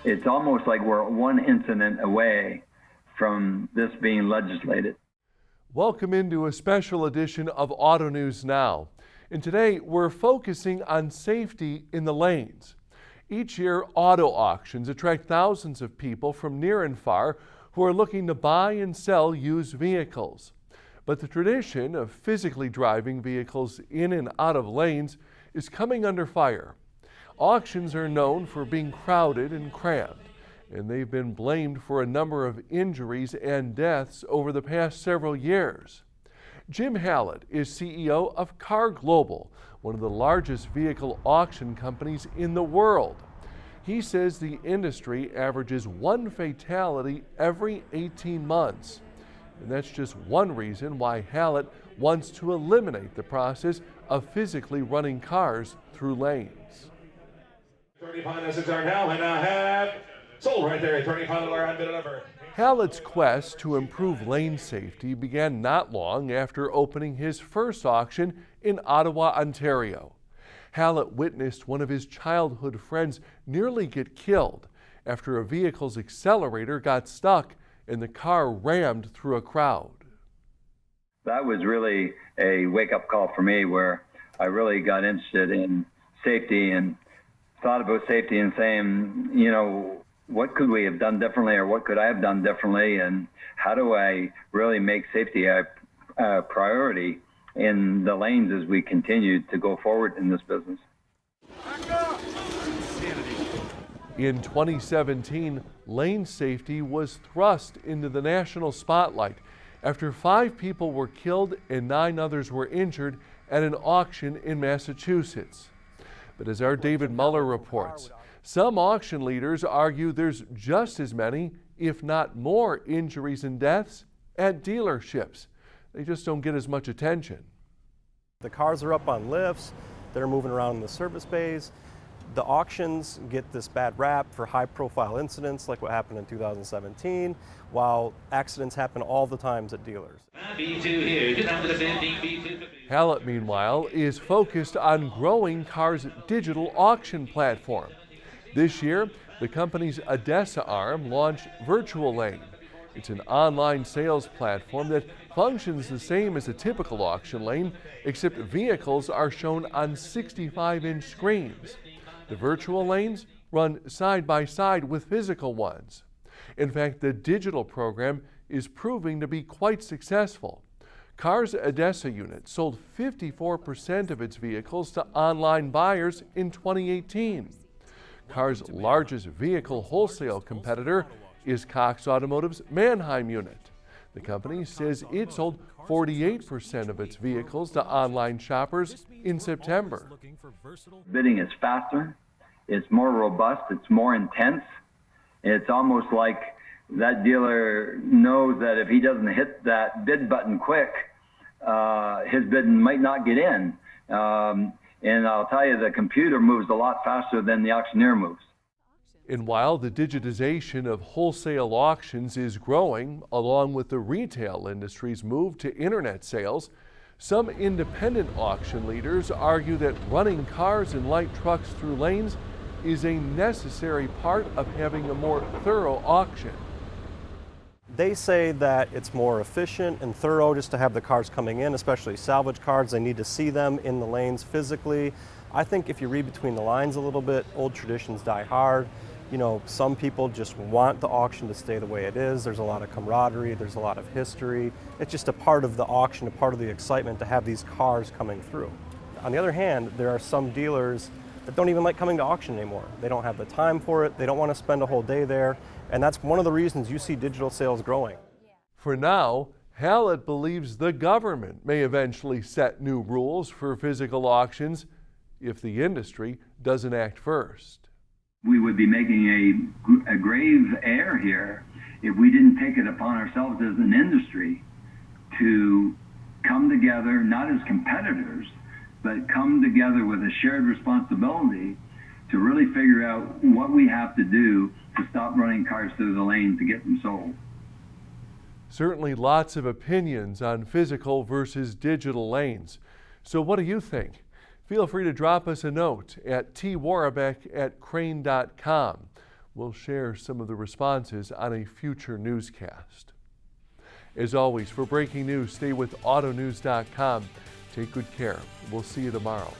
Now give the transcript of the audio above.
it's almost like we're one incident away from this being legislated. Welcome into a special edition of Auto News Now. And today we're focusing on safety in the lanes. Each year, auto auctions attract thousands of people from near and far who are looking to buy and sell used vehicles. But the tradition of physically driving vehicles in and out of lanes is coming under fire. Auctions are known for being crowded and cramped, and they've been blamed for a number of injuries and deaths over the past several years. Jim Hallett is CEO of Car Global, one of the largest vehicle auction companies in the world. He says the industry averages one fatality every 18 months. And that's just one reason why Hallett wants to eliminate the process of physically running cars through lanes. Attorney finances are now and have sold right there. Attorney finances. Hallett's quest to improve lane safety began not long after opening his first auction in Ottawa, Ontario. Hallett witnessed one of his childhood friends nearly get killed after a vehicle's accelerator got stuck and the car rammed through a crowd. That was really a wake-up call for me, where I really got interested in safety and thought about safety and saying, you know, what could we have done differently, or what could I have done differently, and how do I really make safety a priority in the lanes as we continue to go forward in this business. In 2017, lane safety was thrust into the national spotlight after 5 people were killed and 9 others were injured at an auction in Massachusetts. But as our David Muller reports, some auction leaders argue there's just as many, if not more, injuries and deaths at dealerships. They just don't get as much attention. The cars are up on lifts, they're moving around in the service bays. The auctions get this bad rap for high-profile incidents like what happened in 2017, while accidents happen all the times at dealers. Hallett, meanwhile, is focused on growing Car's digital auction platform. This year, the company's ADESA arm launched Virtual Lane. It's an online sales platform that functions the same as a typical auction lane, except vehicles are shown on 65-inch screens. The virtual lanes run side by side with physical ones. In fact, the digital program is proving to be quite successful. Car's ADESA unit sold 54% of its vehicles to online buyers in 2018. Car's largest vehicle wholesale competitor is Cox Automotive's Mannheim unit. The company says it sold 48% of its vehicles to online shoppers in September. Bidding is faster, it's more robust, it's more intense. It's almost like that dealer knows that if he doesn't hit that bid button quick, his bid might not get in. And I'll tell you, the computer moves a lot faster than the auctioneer moves. And while the digitization of wholesale auctions is growing, along with the retail industry's move to internet sales, some independent auction leaders argue that running cars and light trucks through lanes is a necessary part of having a more thorough auction. They say that it's more efficient and thorough just to have the cars coming in, especially salvage cars. They need to see them in the lanes physically. I think if you read between the lines a little bit, old traditions die hard. You know, some people just want the auction to stay the way it is. There's a lot of camaraderie, there's a lot of history. It's just a part of the auction, a part of the excitement to have these cars coming through. On the other hand, there are some dealers that don't even like coming to auction anymore. They don't have the time for it, they don't want to spend a whole day there, and that's one of the reasons you see digital sales growing. For now, Hallett believes the government may eventually set new rules for physical auctions if the industry doesn't act first. We would be making a grave error here if we didn't take it upon ourselves as an industry to come together, not as competitors, but come together with a shared responsibility to really figure out what we have to do to stop running cars through the lane to get them sold. Certainly lots of opinions on physical versus digital lanes. So what do you think? Feel free to drop us a note at twarbeck@crane.com. We'll share some of the responses on a future newscast. As always, for breaking news, stay with autonews.com. Take good care. We'll see you tomorrow.